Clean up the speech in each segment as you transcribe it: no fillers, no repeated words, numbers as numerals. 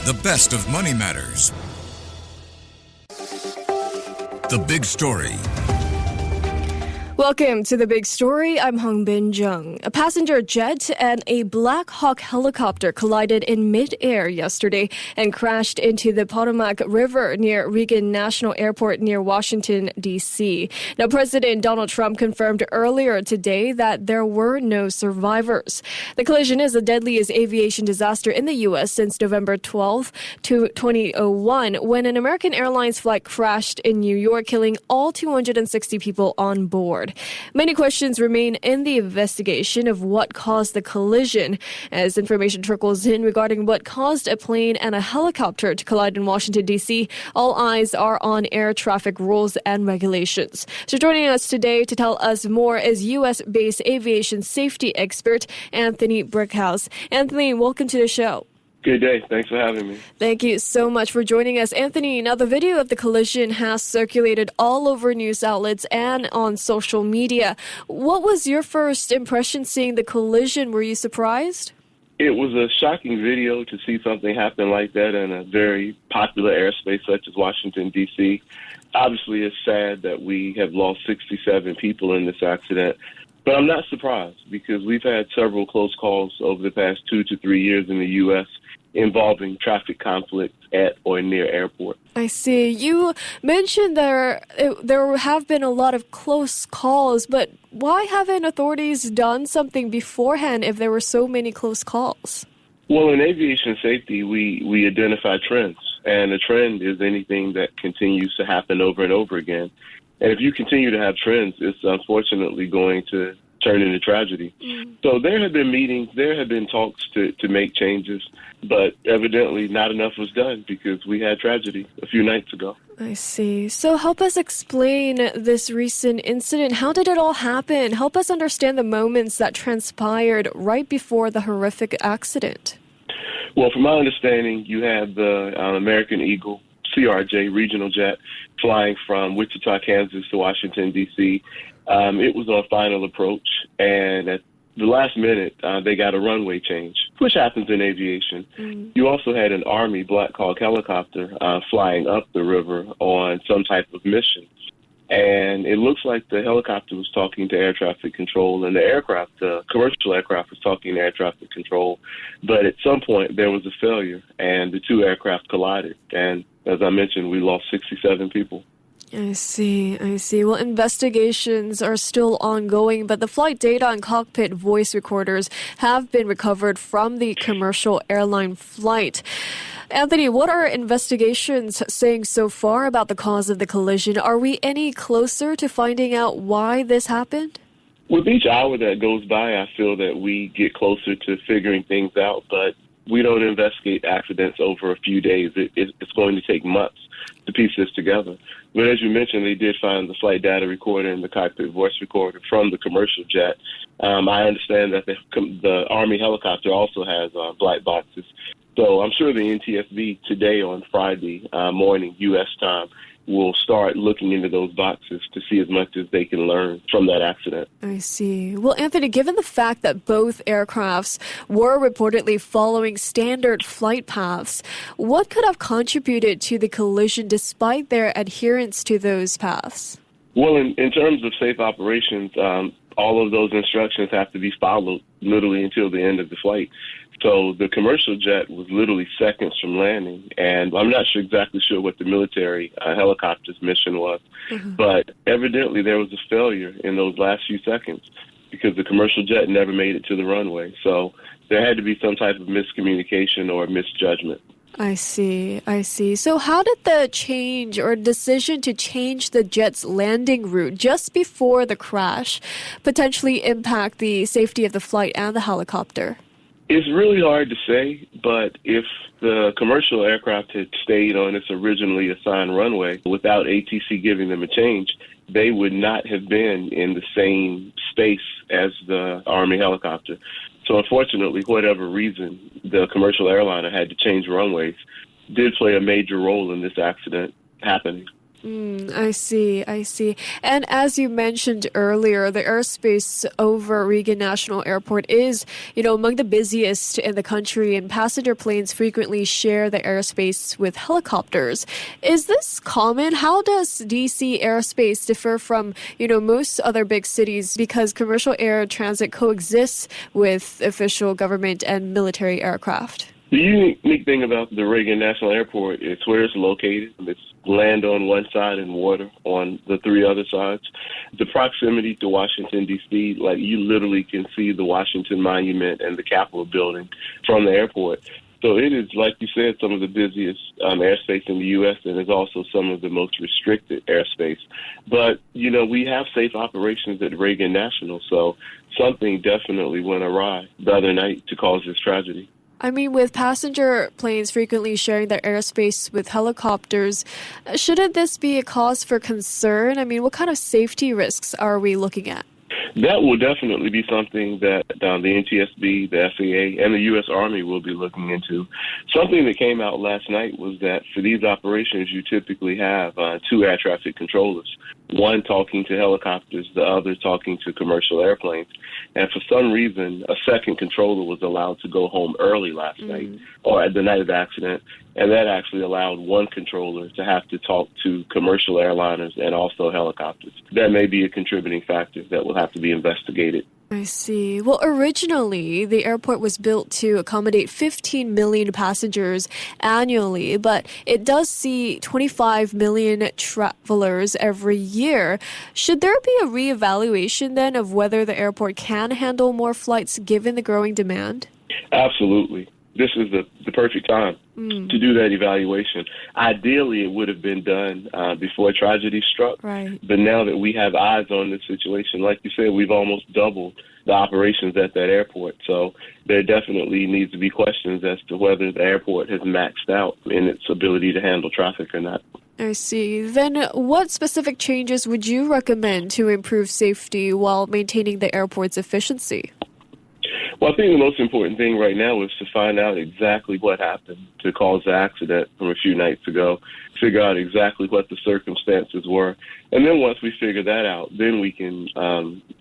The best of Money Matters. The Big Story. Welcome to The Big Story. I'm Hong Bin Jung. A passenger jet and a Black Hawk helicopter collided in midair yesterday and crashed into the Potomac River near Reagan National Airport near Washington, D.C. Now, President Donald Trump confirmed earlier today that there were no survivors. The collision is the deadliest aviation disaster in the U.S. since November 12, 2001, when an American Airlines flight crashed in New York, killing all 260 people on board. Many questions remain in the investigation of what caused the collision. As information trickles in regarding what caused a plane and a helicopter to collide in Washington, D.C., all eyes are on air traffic rules and regulations. So joining us today to tell us more is U.S.-based aviation safety expert Anthony Brickhouse. Anthony, welcome to the show. Good day. Thanks for having me. Thank you so much for joining us. Anthony, now the video of the collision has circulated all over news outlets and on social media. What was your first impression seeing the collision? Were you surprised? It was a shocking video to see something happen like that in a very popular airspace such as Washington, D.C. Obviously, it's sad that we have lost 67 people in this accident. But I'm not surprised because we've had several close calls over the past 2 to 3 years in the U.S. involving traffic conflicts at or near airports. I see. You mentioned there have been a lot of close calls, but why haven't authorities done something beforehand if there were so many close calls? Well, in aviation safety, we identify trends, and a trend is anything that continues to happen over and over again. And if you continue to have trends, it's unfortunately going to turn into tragedy. So there have been meetings, there have been talks to make changes, but evidently not enough was done because we had tragedy a few nights ago. I see. So help us explain this recent incident. How did it all happen? Help us understand the moments that transpired right before the horrific accident. Well, from my understanding, you had the American Eagle CRJ regional jet flying from Wichita, Kansas to Washington, D.C. It was on final approach, and at the last minute, they got a runway change, which happens in aviation. You also had an Army Black Hawk helicopter flying up the river on some type of mission. And it looks like the helicopter was talking to air traffic control, and the commercial aircraft was talking to air traffic control. But at some point, there was a failure, and the two aircraft collided. And as I mentioned, we lost 67 people. I see. Well, investigations are still ongoing, but the flight data and cockpit voice recorders have been recovered from the commercial airline flight. Anthony, what are investigations saying so far about the cause of the collision? Are we any closer to finding out why this happened? With each hour that goes by, I feel that we get closer to figuring things out, but we don't investigate accidents over a few days. It's going to take months to piece this together. But as you mentioned, they did find the flight data recorder and the cockpit voice recorder from the commercial jet. I understand that the Army helicopter also has black boxes. So I'm sure the NTSB today on Friday morning, U.S. time, will start looking into those boxes to see as much as they can learn from that accident. I see. Well, Anthony, given the fact that both aircrafts were reportedly following standard flight paths, what could have contributed to the collision despite their adherence to those paths? Well, in terms of safe operations, all of those instructions have to be followed literally until the end of the flight. So the commercial jet was literally seconds from landing, and I'm not exactly sure what the military helicopter's mission was, but evidently there was a failure in those last few seconds because the commercial jet never made it to the runway. So there had to be some type of miscommunication or misjudgment. I see. So how did the change or decision to change the jet's landing route just before the crash potentially impact the safety of the flight and the helicopter? It's really hard to say, but if the commercial aircraft had stayed on its originally assigned runway without ATC giving them a change, they would not have been in the same space as the Army helicopter. So unfortunately, whatever reason, the commercial airliner had to change runways did play a major role in this accident happening. I see. And as you mentioned earlier, the airspace over Reagan National Airport is, among the busiest in the country, and passenger planes frequently share the airspace with helicopters. Is this common? How does DC airspace differ from, most other big cities, because commercial air transit coexists with official government and military aircraft? The unique thing about the Reagan National Airport is where it's located. It's land on one side and water on the three other sides. The proximity to Washington, D.C., like you literally can see the Washington Monument and the Capitol building from the airport. So it is, like you said, some of the busiest airspace in the U.S. and is also some of the most restricted airspace. But, we have safe operations at Reagan National, so something definitely went awry the other night to cause this tragedy. I mean, with passenger planes frequently sharing their airspace with helicopters, shouldn't this be a cause for concern? I mean, what kind of safety risks are we looking at? That will definitely be something that the NTSB, the FAA, and the U.S. Army will be looking into. Something that came out last night was that for these operations, you typically have two air traffic controllers, one talking to helicopters, the other talking to commercial airplanes. And for some reason, a second controller was allowed to go home early last night, or at the night of the accident, and that actually allowed one controller to have to talk to commercial airliners and also helicopters. That may be a contributing factor that will have to be investigated. I see. Well, originally, the airport was built to accommodate 15 million passengers annually, but it does see 25 million travelers every year. Should there be a reevaluation then of whether the airport can handle more flights given the growing demand? Absolutely. This is the perfect time to do that evaluation. Ideally, it would have been done before tragedy struck. Right. But now that we have eyes on this situation, like you said, we've almost doubled the operations at that airport. So there definitely needs to be questions as to whether the airport has maxed out in its ability to handle traffic or not. I see. Then what specific changes would you recommend to improve safety while maintaining the airport's efficiency? Well, I think the most important thing right now is to find out exactly what happened to cause the accident from a few nights ago, figure out exactly what the circumstances were. And then once we figure that out, then we can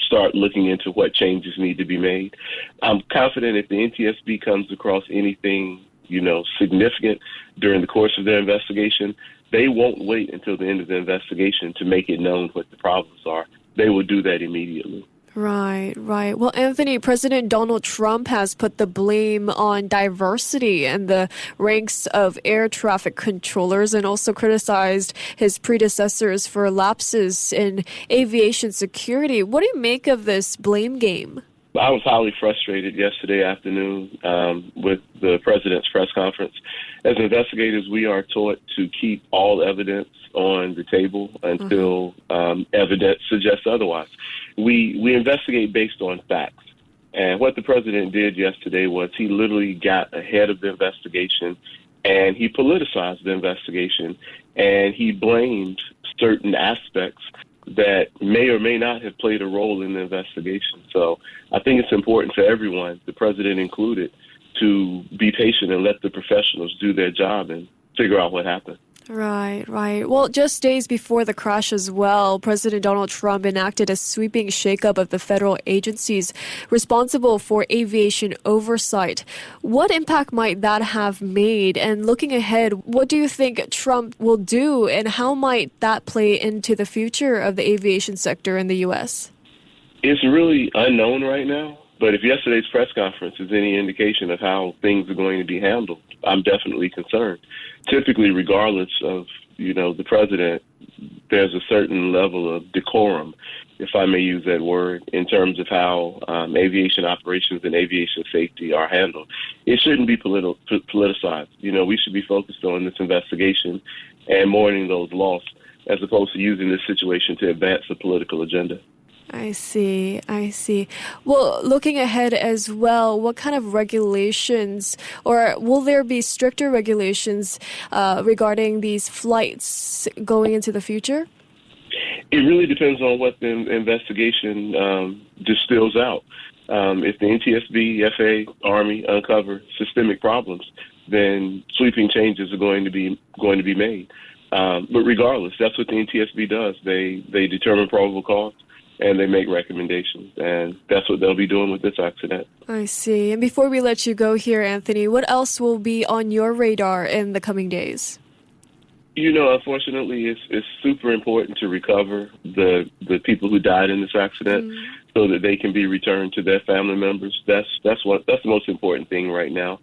start looking into what changes need to be made. I'm confident if the NTSB comes across anything, significant during the course of their investigation, they won't wait until the end of the investigation to make it known what the problems are. They will do that immediately. Right. Well, Anthony, President Donald Trump has put the blame on diversity in the ranks of air traffic controllers and also criticized his predecessors for lapses in aviation security. What do you make of this blame game? I was highly frustrated yesterday afternoon with the president's press conference. As investigators, we are taught to keep all evidence on the table until evidence suggests otherwise. We investigate based on facts. And what the president did yesterday was he literally got ahead of the investigation and he politicized the investigation and he blamed certain aspects that may or may not have played a role in the investigation. So I think it's important for everyone, the president included, to be patient and let the professionals do their job and figure out what happened. Right. Well, just days before the crash as well, President Donald Trump enacted a sweeping shakeup of the federal agencies responsible for aviation oversight. What impact might that have made? And looking ahead, what do you think Trump will do, and how might that play into the future of the aviation sector in the U.S.? It's really unknown right now. But if yesterday's press conference is any indication of how things are going to be handled, I'm definitely concerned. Typically, regardless of, the president, there's a certain level of decorum, if I may use that word, in terms of how aviation operations and aviation safety are handled. It shouldn't be politicized. We should be focused on this investigation and mourning those lost, as opposed to using this situation to advance a political agenda. I see. Well, looking ahead as well, what kind of regulations, or will there be stricter regulations regarding these flights going into the future? It really depends on what the investigation distills out. If the NTSB, FAA, Army uncover systemic problems, then sweeping changes are going to be made. But regardless, that's what the NTSB does. They determine probable cause and they make recommendations. And that's what they'll be doing with this accident. I see. And before we let you go here, Anthony, what else will be on your radar in the coming days? Unfortunately, it's super important to recover the people who died in this accident so that they can be returned to their family members. That's the most important thing right now.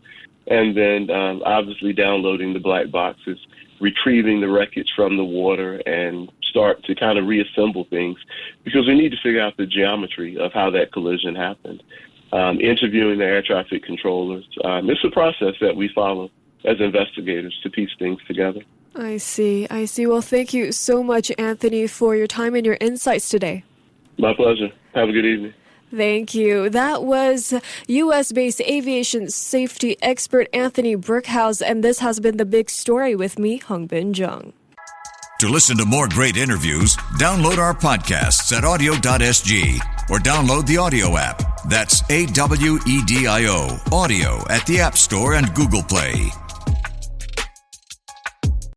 And then obviously downloading the black boxes, retrieving the wreckage from the water, and start to kind of reassemble things because we need to figure out the geometry of how that collision happened. Interviewing the air traffic controllers. It's a process that we follow as investigators to piece things together. I see. Well, thank you so much, Anthony, for your time and your insights today. My pleasure. Have a good evening. Thank you. That was U.S.-based aviation safety expert Anthony Brickhouse, and this has been The Big Story with me, Hongbin Jung. To listen to more great interviews, download our podcasts at audio.sg or download the audio app. That's AWEDIO, audio at the App Store and Google Play.